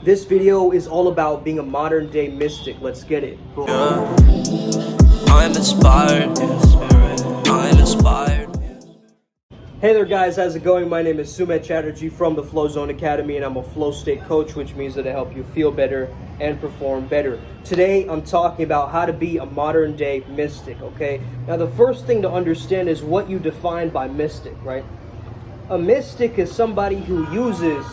This video is all about being a modern day mystic. Let's get it. Yeah. I'm inspired. I'm inspired. Hey there guys, how's it going? My name is Sumit Chatterjee from the Flow Zone Academy, and I'm a flow state coach, which means that I help you feel better and perform better. Today I'm talking about how to be a modern day mystic, okay? Now the first thing to understand is what you define by mystic, right? A mystic is somebody who uses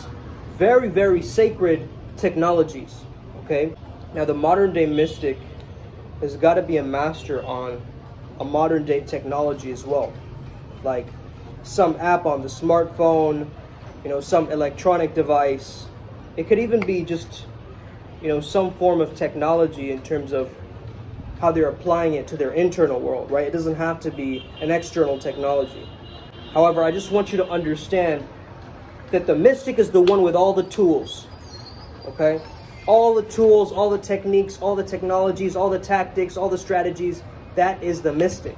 very, very sacred technologies, okay? Now the modern day mystic has got to be a master on a modern day technology as well, like some app on the smartphone, some electronic device. It could even be just, some form of technology in terms of how they're applying it to their internal world, right? It doesn't have to be an external technology. However, I just want you to understand that the mystic is the one with all the tools, okay? All the tools, all the techniques, all the technologies, all the tactics, all the strategies, that is the mystic.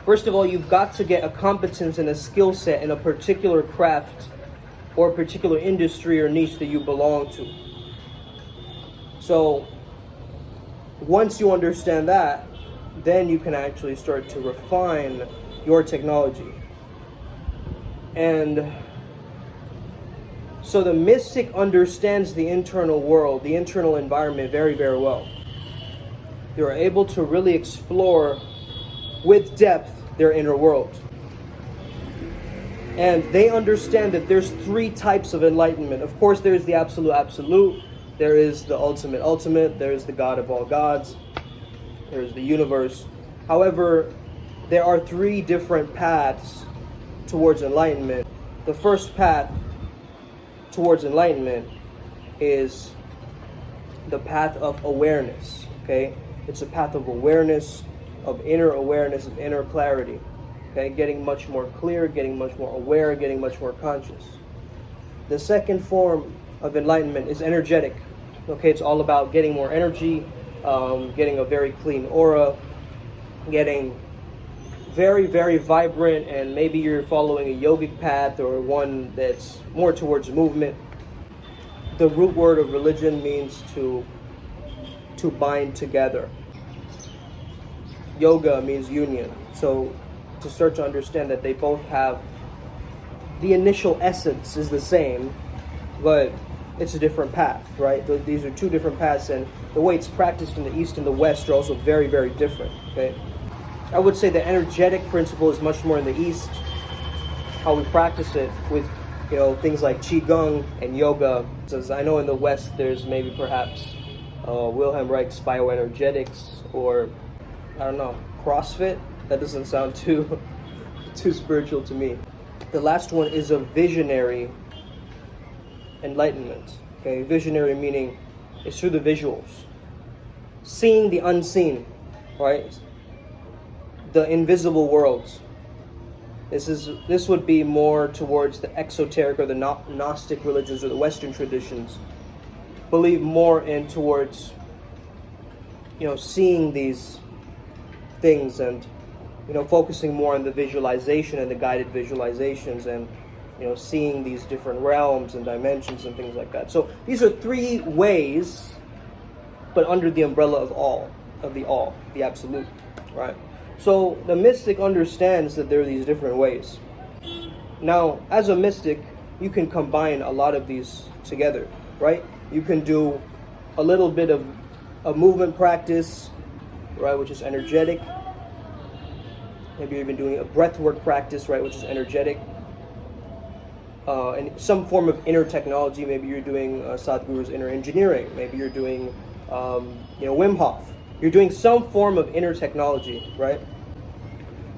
First of all, you've got to get a competence and a skill set in a particular craft or a particular industry or niche that you belong to. So once you understand that, then you can actually start to refine your technology. And so the mystic understands the internal world, the internal environment very, very well. They're able to really explore with depth their inner world. And they understand that there's three types of enlightenment. Of course, there's the absolute, there is the ultimate, there's the God of all gods, there's the universe. However, there are three different paths towards enlightenment. The first path towards enlightenment is the path of awareness, okay? It's a path of awareness, of inner awareness, of inner clarity, okay? Getting much more clear, getting much more aware, getting much more conscious. The second form of enlightenment is energetic, okay? It's all about getting more energy, getting a very clean aura, getting very, very vibrant, and maybe you're following a yogic path or one that's more towards movement. The root word of religion means to bind together. Yoga means union. So to start to understand that they both have the initial essence is the same, but it's a different path, right? These are two different paths, and the way it's practiced in the East and the West are also very, very different, okay? I would say the energetic principle is much more in the East, how we practice it with, things like Qigong and yoga. As I know in the West, there's maybe perhaps Wilhelm Reich's bioenergetics, or I don't know, CrossFit. That doesn't sound too spiritual to me. The last one is a visionary enlightenment. Okay, visionary meaning it's through the visuals, seeing the unseen, right? The invisible worlds. This would be more towards the exoteric or the Gnostic religions or the Western traditions. Believe more in towards, seeing these things and, focusing more on the visualization and the guided visualizations and, seeing these different realms and dimensions and things like that. So these are three ways, but under the umbrella of the absolute, right? So the mystic understands that there are these different ways. Now, as a mystic, you can combine a lot of these together, right? You can do a little bit of a movement practice, right, which is energetic. Maybe you're even doing a breathwork practice, right, which is energetic. And some form of inner technology. Maybe you're doing Sadhguru's inner engineering. Maybe you're doing, Wim Hof. You're doing some form of inner technology, right?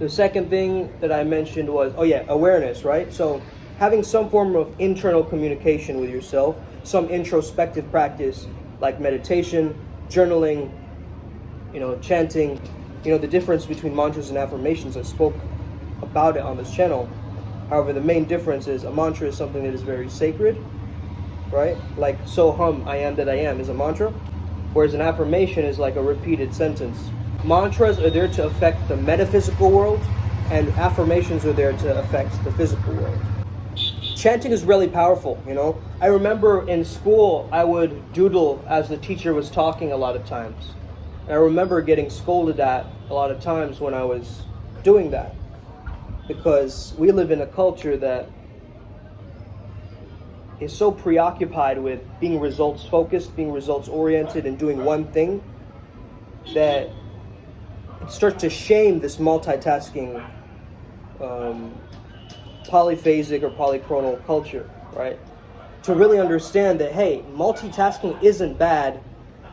The second thing that I mentioned was, awareness, right? So having some form of internal communication with yourself, some introspective practice like meditation, journaling, chanting, the difference between mantras and affirmations. I spoke about it on this channel. However, the main difference is a mantra is something that is very sacred, right? Like so hum, I am that I am is a mantra, whereas an affirmation is like a repeated sentence. Mantras are there to affect the metaphysical world, and affirmations are there to affect the physical world. chanting is really powerful, you know. I remember in school, I would doodle as the teacher was talking a lot of times. And I remember getting scolded at a lot of times when I was doing that. Because we live in a culture that is so preoccupied with being results focused, being results oriented, and doing one thing that it starts to shame this multitasking, polyphasic or polychronal culture, right? To really understand that, hey, multitasking isn't bad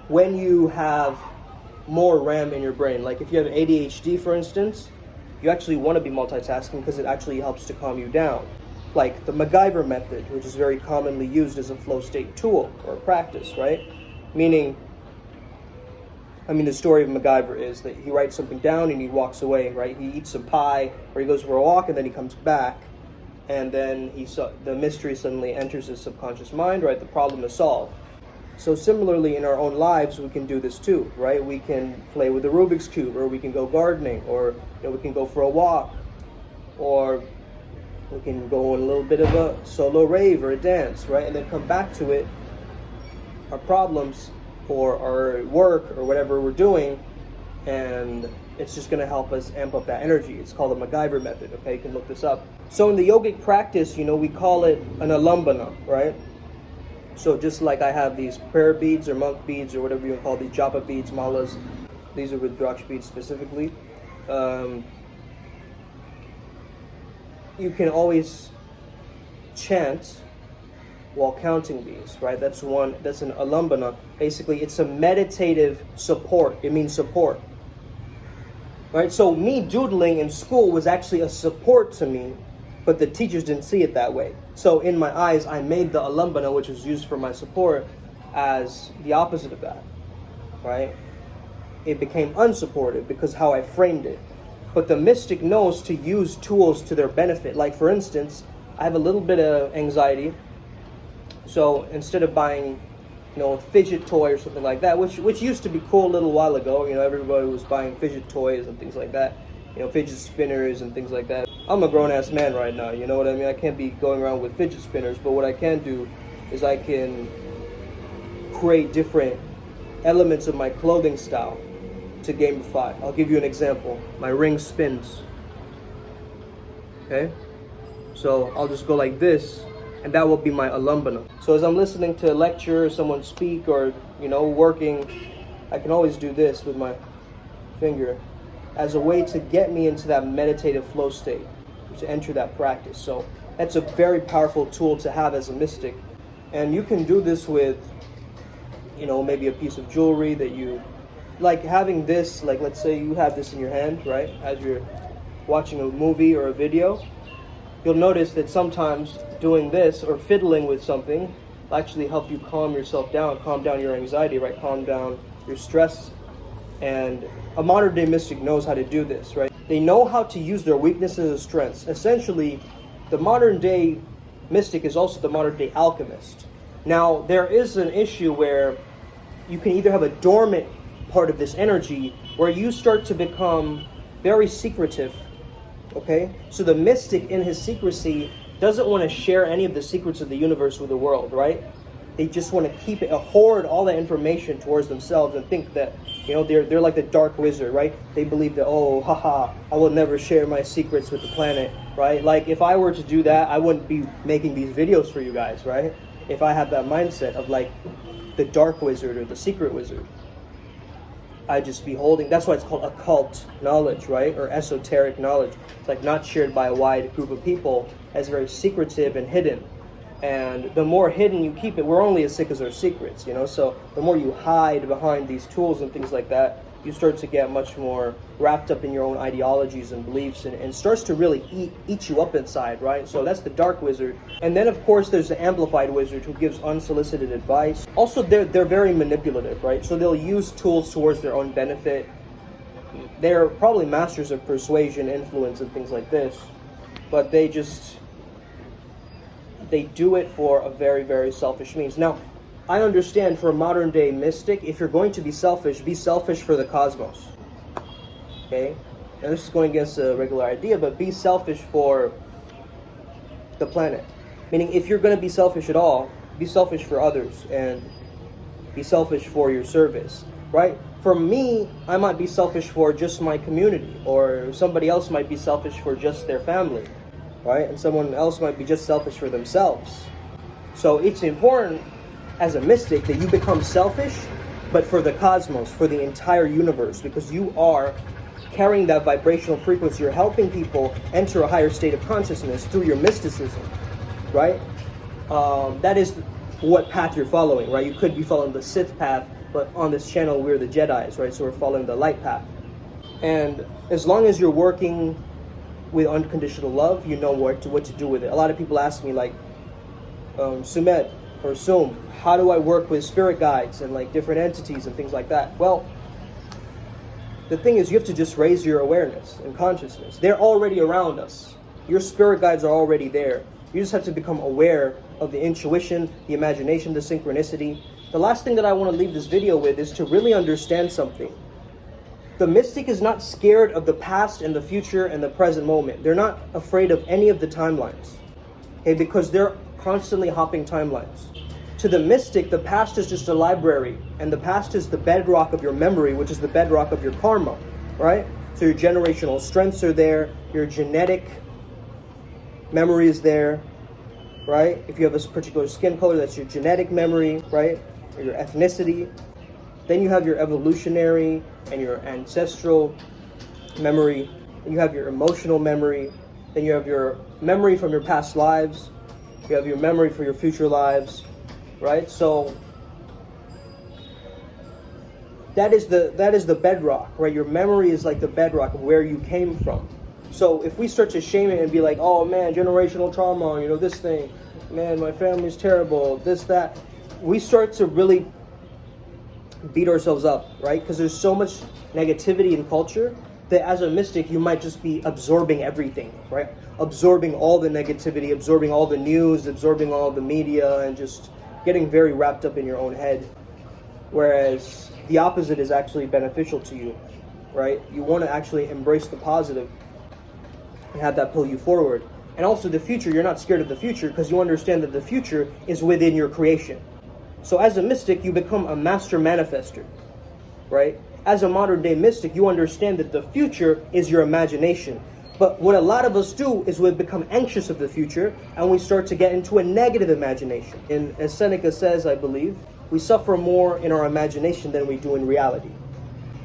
when you have more RAM in your brain. Like if you have ADHD, for instance, you actually want to be multitasking because it actually helps to calm you down. Like the MacGyver method, which is very commonly used as a flow state tool or practice, right? Meaning, the story of MacGyver is that he writes something down and he walks away, right? He eats some pie or he goes for a walk and then he comes back, and then the mystery suddenly enters his subconscious mind, right? The problem is solved. So similarly in our own lives, we can do this too, right? We can play with the Rubik's Cube, or we can go gardening, or we can go for a walk, or we can go on a little bit of a solo rave or a dance, right? And then come back to it, our problems or our work or whatever we're doing, and it's just going to help us amp up that energy. It's called the MacGyver method, okay? You can look this up. So in the yogic practice, we call it an alambana, right? So just like I have these prayer beads or monk beads or whatever you want to call these japa beads, malas, these are Rudraksh beads specifically. You can always chant while counting these, right? That's an alambana. Basically, it's a meditative support. It means support, right? So me doodling in school was actually a support to me, but the teachers didn't see it that way. So in my eyes, I made the alambana, which was used for my support, as the opposite of that, right? It became unsupportive because how I framed it. But the mystic knows to use tools to their benefit. Like for instance, I have a little bit of anxiety. So instead of buying, a fidget toy or something like that, which used to be cool a little while ago, everybody was buying fidget toys and things like that, fidget spinners and things like that. I'm a grown-ass man right now, you know what I mean? I can't be going around with fidget spinners, but what I can do is I can create different elements of my clothing style to gamify. I'll give you an example. My ring spins. Okay? So I'll just go like this, and that will be my alambana. So as I'm listening to a lecture, or someone speak, or working, I can always do this with my finger as a way to get me into that meditative flow state, to enter that practice. So that's a very powerful tool to have as a mystic. And you can do this with, maybe a piece of jewelry that you, like having this, like let's say you have this in your hand, right? As you're watching a movie or a video, you'll notice that sometimes doing this or fiddling with something will actually help you calm yourself down, calm down your anxiety, right? Calm down your stress. And a modern day mystic knows how to do this, right? They know how to use their weaknesses as strengths. Essentially, the modern day mystic is also the modern day alchemist. Now, there is an issue where you can either have a dormant part of this energy where you start to become very secretive, okay? So the mystic in his secrecy doesn't want to share any of the secrets of the universe with the world, right? They just want to keep it, hoard all that information towards themselves and think that, they're like the dark wizard, right? They believe that, I will never share my secrets with the planet, right? Like if I were to do that, I wouldn't be making these videos for you guys, right? If I have that mindset of like the dark wizard or the secret wizard, I'd just be holding, that's why it's called occult knowledge, right? Or esoteric knowledge. It's like not shared by a wide group of people, as very secretive and hidden. And the more hidden you keep it, we're only as sick as our secrets, so the more you hide behind these tools and things like that, you start to get much more wrapped up in your own ideologies and beliefs, and starts to really eat you up inside, right? So that's the dark wizard. And then of course there's the amplified wizard who gives unsolicited advice. Also they're very manipulative, right? So they'll use tools towards their own benefit. They're probably masters of persuasion, influence, and things like this, but they do it for a very, very selfish means. Now, I understand for a modern day mystic, if you're going to be selfish for the cosmos. Okay? Now this is going against a regular idea, but be selfish for the planet. Meaning, if you're going to be selfish at all, be selfish for others and be selfish for your service, right? For me, I might be selfish for just my community, or somebody else might be selfish for just their family, right? And someone else might be just selfish for themselves. So it's important as a mystic that you become selfish, but for the cosmos, for the entire universe, because you are carrying that vibrational frequency. You're helping people enter a higher state of consciousness through your mysticism, right? That is what path you're following, right? You could be following the Sith path, but on this channel, we're the Jedis, right? So we're following the light path. And as long as you're working with unconditional love, you know what to do with it. A lot of people ask me, like, Sumet or Sum, how do I work with spirit guides and like different entities and things like that? Well, the thing is, you have to just raise your awareness and consciousness. They're already around us. Your spirit guides are already there. You just have to become aware of the intuition, the imagination, the synchronicity. The last thing that I want to leave this video with is to really understand something. The mystic is not scared of the past and the future and the present moment. They're not afraid of any of the timelines, okay? Because they're constantly hopping timelines. To the mystic, the past is just a library, and the past is the bedrock of your memory, which is the bedrock of your karma, right? So your generational strengths are there, your genetic memory is there, right? If you have a particular skin color, that's your genetic memory, right? Or your ethnicity. Then you have your evolutionary and your ancestral memory. Then you have your emotional memory. Then you have your memory from your past lives. You have your memory for your future lives, right? So that is the bedrock, right? Your memory is like the bedrock of where you came from. So if we start to shame it and be like, oh man, generational trauma, this thing, man, my family's terrible, this, that, we start to really beat ourselves up, right? Because there's so much negativity in culture that as a mystic, you might just be absorbing everything, right? Absorbing all the negativity, absorbing all the news, absorbing all the media, and just getting very wrapped up in your own head. Whereas the opposite is actually beneficial to you, right? You want to actually embrace the positive and have that pull you forward. And also the future, you're not scared of the future because you understand that the future is within your creation. So as a mystic, you become a master manifester, right? As a modern day mystic, you understand that the future is your imagination. But what a lot of us do is we become anxious of the future and we start to get into a negative imagination. And as Seneca says, I believe, we suffer more in our imagination than we do in reality,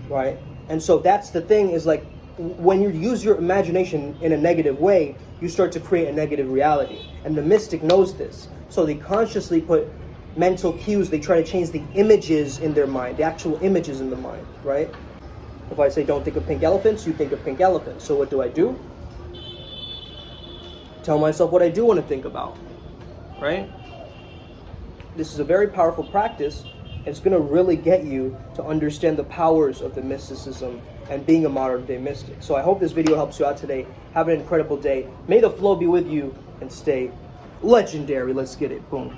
right? And so that's the thing, is like, when you use your imagination in a negative way, you start to create a negative reality. And the mystic knows this. So they consciously put mental cues, they try to change the images in their mind, the actual images in the mind, right? If I say don't think of pink elephants, you think of pink elephants. So what do? Tell myself what I do want to think about, right? This is a very powerful practice. It's going to really get you to understand the powers of the mysticism and being a modern day mystic. So I hope this video helps you out today. Have an incredible day. May the flow be with you and stay legendary. Let's get it. Boom.